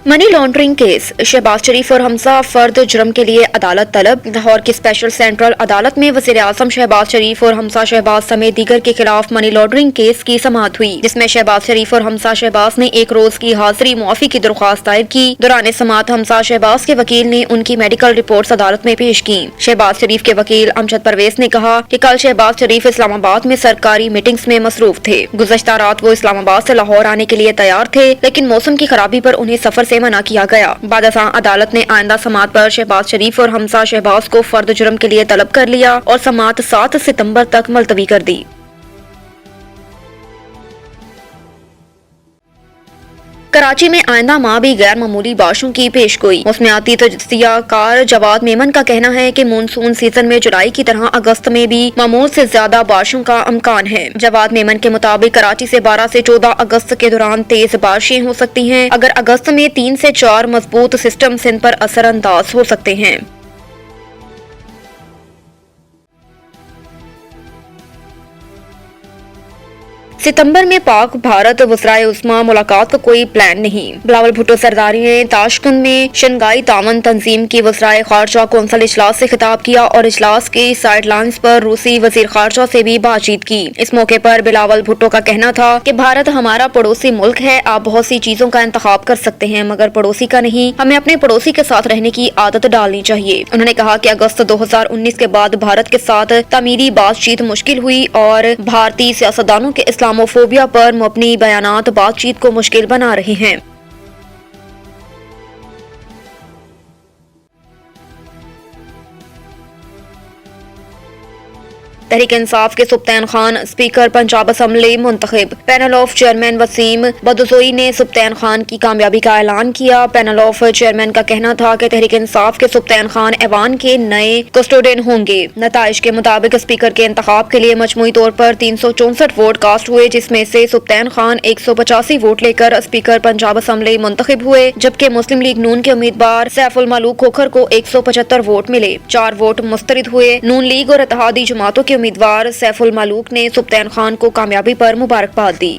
Money laundering case, Shahbaz शरीफ और हमजा फर्द जुर्म के लिए अदालत तलब। लाहौर की स्पेशल सेंट्रल अदालत में वज़ीर आज़म शहबाज शरीफ और हमजा शहबाज समेत दीगर के खिलाफ मनी लॉन्ड्रिंग केस की समाअत हुई, जिसमें शहबाज शरीफ और हमजा शहबाज ने एक रोज की हाजिरी मुआफी की दरख्वास्त दायर की। दौरान समाअत हमजा शहबाज के वकील ने उनकी मेडिकल रिपोर्ट्स अदालत में पेश की। शहबाज शरीफ के वकील अमजद परवेज ने कहा कि कल शहबाज शरीफ इस्लामाबाद में सरकारी मीटिंग्स में मसरूफ थे। गुज़श्ता रात वो इस्लामाबाद से लाहौर आने के लिए तैयार थे, लेकिन मौसम की खराबी पर उन्हें सफर से मना किया गया। बाद अदालत ने आइंदा समाअत पर शहबाज शरीफ और हमजा शहबाज को फर्द जुर्म के लिए तलब कर लिया और समाअत 7 सितंबर तक मुलतवी कर दी। कराची में आइंदा माह भी गैर मामूली बारिशों की पेशगोई। मौसमियाती तजिया कार जवाद मेमन का कहना है कि मानसून सीजन में जुलाई की तरह अगस्त में भी मामूल से ज्यादा बारिशों का इम्कान है। जवाद मेमन के मुताबिक कराची से 12 से 14 अगस्त के दौरान तेज बारिशें हो सकती हैं। अगर अगस्त में 3 से 4 मजबूत सिस्टम सिंध पर असरअंदाज हो सकते हैं। सितंबर में पाक भारत वज़राए उस्मा मुलाकात का कोई प्लान नहीं। बिलावल भुट्टो सरदारी ने ताशकंद में शंघाई तावन तंजीम की वज़राए खारजा कौंसिल इजलास से खिताब किया और इजलास की साइडलाइंस पर रूसी वजीर खारजा से भी बातचीत की। इस मौके पर बिलावल भुट्टो का कहना था कि भारत हमारा पड़ोसी मुल्क है, आप बहुत सी चीजों का इंतखाब कर सकते हैं मगर पड़ोसी का नहीं। हमें अपने पड़ोसी के साथ रहने की आदत डालनी चाहिए। उन्होंने कहा कि अगस्त 2019 के बाद भारत के साथ तामीरी बातचीत मुश्किल हुई और भारतीय सियासतदानों के इस्लामोफोबिया पर मबनी बयानात बातचीत को मुश्किल बना रहे हैं। तहरीक इंसाफ के सुब्तैन खान स्पीकर पंजाब असम्बली मुंतखब। Panel of chairman Waseem Badozai ने सुब्तैन खान की कामयाबी का ऐलान किया। पैनल ऑफ चेयरमैन का कहना था कि तहरीक इंसाफ के सुब्तैन खान ऐवान के नए कस्टोडियन होंगे। नताइज के मुताबिक स्पीकर के इंतखाब के लिए मजमूई तौर पर 364 वोट कास्ट हुए, जिसमें से सुब्तैन खान 185 वोट लेकर स्पीकर पंजाब असम्बली मुंतखब हुए, जबकि मुस्लिम लीग नून के उम्मीदवार सैफुल मलूक खोखर को 175 वोट मिले। 4 वोट मुस्तरिद हुए। नून लीग और इत्तेहादी जमातों के उम्मीदवार सैफुल मलूक ने सुब्तैन खान को कामयाबी पर मुबारकबाद दी।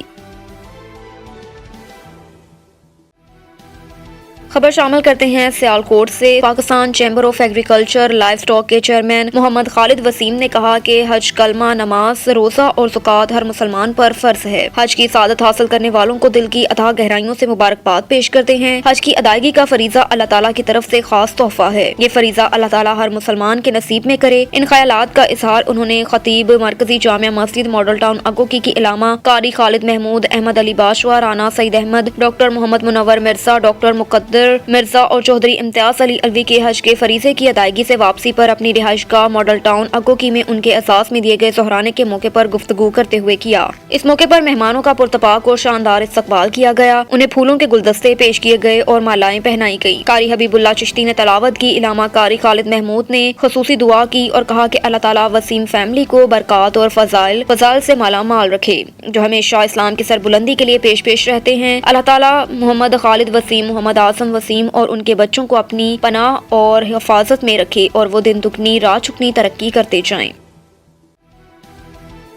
खबर शामिल करते हैं सियालकोट से। Pakistan chamber of agriculture live stock के चेयरमैन मोहम्मद खालिद वसीम ने कहा कि हज कलमा नमाज रोजा और ज़कात हर मुसलमान पर फर्ज है। हज की सादत हासिल करने वालों को दिल की अथाह गहराइयों से मुबारकबाद पेश करते हैं। हज की अदायगी का फरीजा अल्लाह ताला की तरफ से खास तोहफा है। ये फरीजा अल्लाह ताला हर मुसलमान के नसीब में करे। इन ख्यालात का इजहार उन्होंने खतीब मरकजी जामिया मस्जिद मॉडल टाउन अगोकी की इलामा कारी खालिद महमूद, अहमद अली बाशवा, राना सईद अहमद, डॉक्टर मोहम्मद मुनव्वर मिर्जा, डॉक्टर मुकद्दर मिर्जा और चौधरी इम्तियाज अली अलवी के हज के फरीजे की अदायगी से वापसी पर अपनी रिहाइश गाह मॉडल टाउन अगोकी में उनके एहसास में दिए गए सोहराने के मौके पर गुफ्तगू करते हुए किया। इस मौके पर मेहमानों का पुरतपाक और शानदार इस्तकबाल किया गया। उन्हें फूलों के गुलदस्ते पेश किए गए और मालाएं पहनाई गई। कारी हबीबुल्लाह चिश्ती ने तलावत की। इलामा कारी खालिद महमूद ने खुसूसी दुआ की और कहा कि अल्लाह ताला वसीम फैमिली को बरकत और फजाइल से माला माल रखे, जो हमेशा इस्लाम की सरबुलंदी के लिए पेश रहते हैं। अल्लाह ताला मोहम्मद खालिद वसीम, मोहम्मद आसम वसीम और उनके बच्चों को अपनी पनाह और हिफाजत में रखे और वो दिन दुगनी रात चुगनी तरक्की करते जाएं।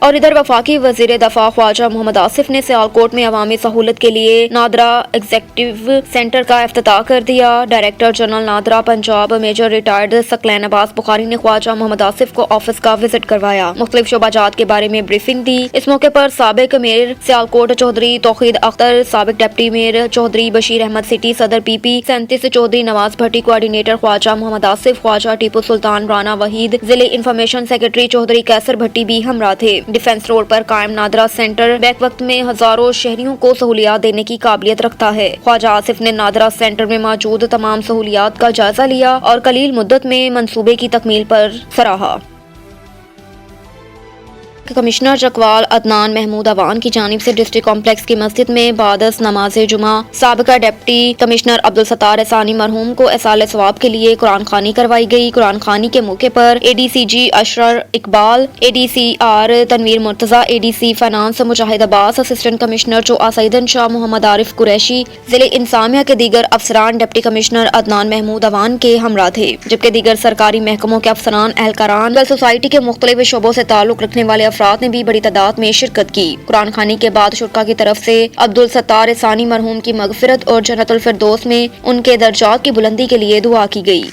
और इधर वफाकी वजीर दफा ख्वाजा मोहम्मद आसिफ ने सियालकोट में अवामी सहूलत के लिए नादरा एग्जीक्यूटिव सेंटर का इफ्तिताह कर दिया। Director general NADRA Punjab major retired Saqlain Abbas Bukhari ने ख्वाजा मोहम्मद आसिफ को ऑफिस का विजिट करवाया, मुख्तलिफ शोबाजात के बारे में ब्रीफिंग दी। इस मौके पर साबिक मेयर सियालकोट चौधरी तौहीद अख्तर, साबिक deputy mayor Chaudhry Bashir Ahmad city, सदर PP 37 चौधरी नवाज भट्टी, कोऑर्डिनेटर ख्वाजा मोहम्मद आसिफ, ख्वाजा टीपू सुल्तान, राना वहीद, जिले इंफॉर्मेशन सेक्रेटरी चौधरी कैसर भट्टी भी हमरा थे। डिफेंस रोड पर कायम नादरा सेंटर बैक वक्त में हजारों शहरियों को सहूलियात देने की काबिलियत रखता है। ख्वाजा आसिफ ने नादरा सेंटर में मौजूद तमाम सहूलियात का जायजा लिया और कलील मुद्दत में मंसूबे की तकमील पर सराहा। कमिश्नर चकवाल अदनान महमूद अवान की जानिब से डिस्ट्रिक्ट कॉम्प्लेक्स की मस्जिद में बादस नमाज जुमा साबिका डिप्टी कमिश्नर अब्दुल सत्तार एहसानी मरहूम को एहसाल सवाब के लिए कुरान खानी करवाई गई। कुरान खानी के मौके पर ADCG Ashar Iqbal, ADCR Tanveer Murtaza, ADC finance Mujahid Abbas, assistant commissioner Choa Saidan Shah, Mohammad Arif Qureshi, जिले इंसामिया के दीगर अफसरान डिप्टी कमिश्नर अदनान महमूद अवान के हमरा थे, जबकि दीगर सरकारी महकमों के अफसरान, एहलकारान, सोसाइटी के मुख्तलिफ शोबों से ताल्लुक रखने वाले افراد نے بھی بڑی تعداد میں شرکت کی۔ قرآن خوانی کے بعد شرکا کی طرف سے عبدالستار ثانی مرحوم کی مغفرت اور جنت الفردوس میں ان کے درجات کی بلندی کے لیے دعا کی گئی۔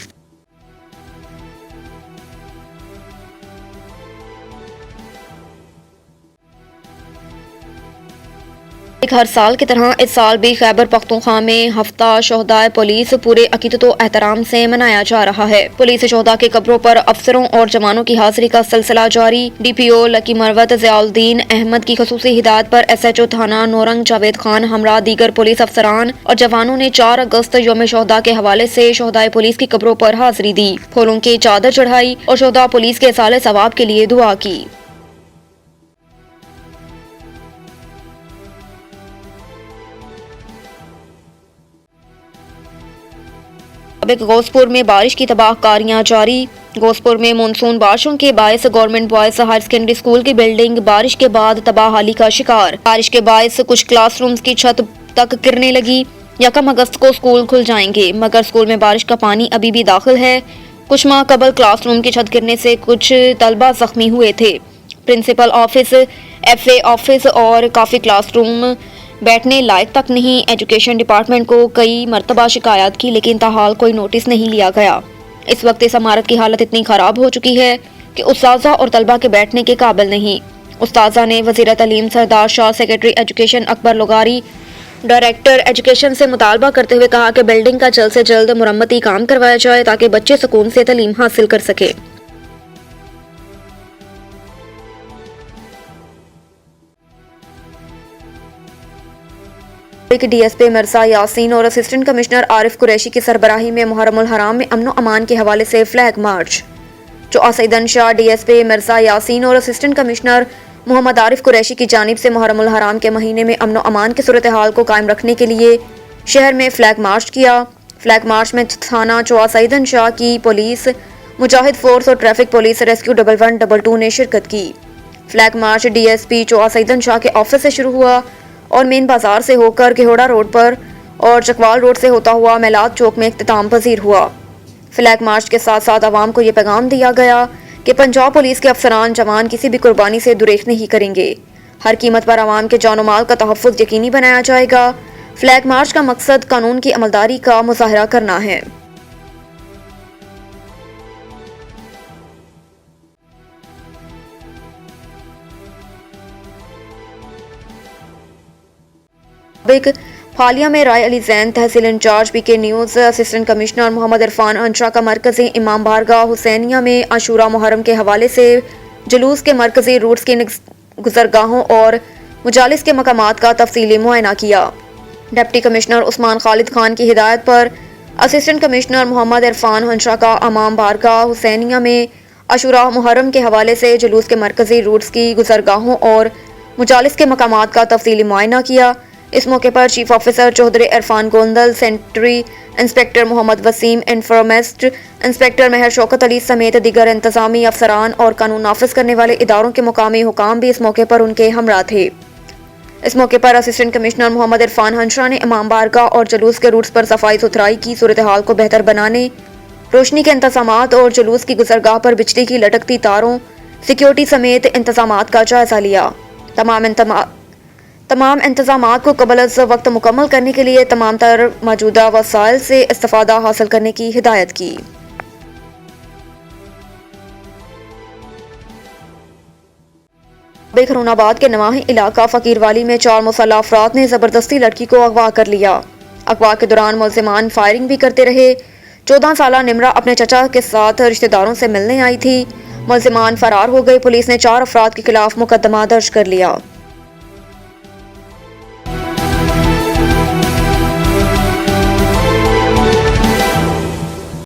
ہر سال کی طرح اس سال بھی خیبر پختونخوا میں ہفتہ شہدائے پولیس پورے عقیدت و احترام سے منایا جا رہا ہے۔ پولیس شہداء کے قبروں پر افسروں اور جوانوں کی حاضری کا سلسلہ جاری۔ ڈی پی او لکی مروت ضیاء الدین احمد کی خصوصی ہدایت پر ایس ایچ او تھانہ نورنگ جاوید خان ہمراہ دیگر پولیس افسران اور جوانوں نے 4 اگست یوم شہداء کے حوالے سے شہدائے پولیس کی قبروں پر حاضری دی، پھولوں کی چادر چڑھائی اور شہداء پولیس کے ایصال ثواب کے لیے دعا کی۔ غوثپور میں بارش کی تباہ کاریاں جاری۔ غوثپور میں مونسون بارشوں کے باعث government boys higher secondary school کی بلڈنگ بارش کے بعد تباہ حالی کا شکار۔ بارش کے باعث کچھ کلاس رومز کی چھت تک گرنے لگی۔ 1 اگست کو اسکول کھل جائیں گے، مگر اسکول میں بارش کا پانی ابھی بھی داخل ہے۔ کچھ ماہ قبل کلاس روم کی چھت گرنے سے کچھ طلبہ زخمی ہوئے تھے۔ پرنسپل آفس، ایف اے آفس اور کافی کلاس روم بیٹھنے لائق تک نہیں۔ ایجوکیشن ڈپارٹمنٹ کو کئی مرتبہ شکایات کی لیکن تاحال کوئی نوٹس نہیں لیا گیا۔ اس وقت اس عمارت کی حالت اتنی خراب ہو چکی ہے کہ اساتذہ اور طلبہ کے بیٹھنے کے قابل نہیں۔ اساتذہ نے وزیر تعلیم سردار شاہ، سیکرٹری ایجوکیشن اکبر لغاری، ڈائریکٹر ایجوکیشن سے مطالبہ کرتے ہوئے کہا کہ بلڈنگ کا جلد سے جلد مرمتی کام کروایا جائے تاکہ بچے سکون سے تعلیم حاصل کر سکے۔ D S P Mirza Yasin اور اسسٹنٹ کمشنر عارف قریشی کی سربراہی میں محرم الحرام میں امن و امان کے حوالے سے flag march. Saidan Shah D S P Mirza Yasin اور اسسٹنٹ کمشنر محمد عارف قریشی کی جانب سے محرم الحرام کے مہینے میں امن و امان کی صورتحال کو قائم رکھنے کے لیے شہر میں فلیگ مارچ کیا۔ فلیگ مارچ میں تھانہ سیدن شاہ کی پولیس، مجاہد فورس اور ٹریفک پولیس ریسکیو 1122 نے شرکت کی۔ Flag march D S P Saidan Shah کے آفس سے شروع ہوا اور مین بازار سے ہو کر گھوڑا روڈ پر اور چکوال روڈ سے ہوتا ہوا میلاد چوک میں اختتام پذیر ہوا۔ فلیگ مارچ کے ساتھ ساتھ عوام کو یہ پیغام دیا گیا کہ پنجاب پولیس کے افسران جوان کسی بھی قربانی سے دریغ نہیں کریں گے۔ ہر قیمت پر عوام کے جان و مال کا تحفظ یقینی بنایا جائے گا۔ فلیگ مارچ کا مقصد قانون کی عملداری کا مظاہرہ کرنا ہے۔ پھالیہ میں رائے علی زین تحصیل انچارج پی کے نیوز، اسسٹنٹ کمشنر محمد عرفان انشا کا مرکزی امام بارگاہ حسینیہ میں عاشورہ محرم کے حوالے سے جلوس کے مرکزی روٹس کی گزرگاہوں اور مجالس کے مقامات کا تفصیلی معائنہ کیا۔ ڈپٹی کمشنر عثمان خالد خان کی ہدایت پر اسسٹنٹ کمشنر محمد عرفان انشا کا امام بارگاہ حسینیہ میں عاشورہ محرم کے حوالے سے جلوس کے مرکزی روٹس کی گزرگاہوں اور مجالس کے مقامات کا تفصیلی معائنہ کیا۔ اس موقع پر chief officer Chaudhry Irfan Gondal, sanitary inspector Muhammad Waseem, انفارمیسٹ انسپکٹر مہر شوکت علی سمیت دیگر انتظامی افسران اور قانون نافذ کرنے والے اداروں کے مقامی حکام بھی اس موقع پر ان کے ہمراہ تھے۔ اس موقع پر اسسٹنٹ کمشنر محمد عرفان ہنشا نے امام بارگاہ اور جلوس کے روٹس پر صفائی ستھرائی کی صورتحال کو بہتر بنانے، روشنی کے انتظامات اور جلوس کی گزرگاہ پر بجلی کی لٹکتی تاروں، سیکیورٹی سمیت انتظامات کا جائزہ لیا۔ تمام انتظامات کو قبل از وقت مکمل کرنے کے لیے تمام تر موجودہ وسائل سے استفادہ حاصل کرنے کی ہدایت کی۔ ہرون آباد کے نواحی علاقہ فقیر والی میں 4 مسلح افراد نے زبردستی لڑکی کو اغوا کر لیا۔ اغوا کے دوران ملزمان فائرنگ بھی کرتے رہے۔ 14 سالہ نمرہ اپنے چچا کے ساتھ رشتہ داروں سے ملنے آئی تھی۔ ملزمان فرار ہو گئے۔ پولیس نے 4 افراد کے خلاف مقدمہ درج کر لیا۔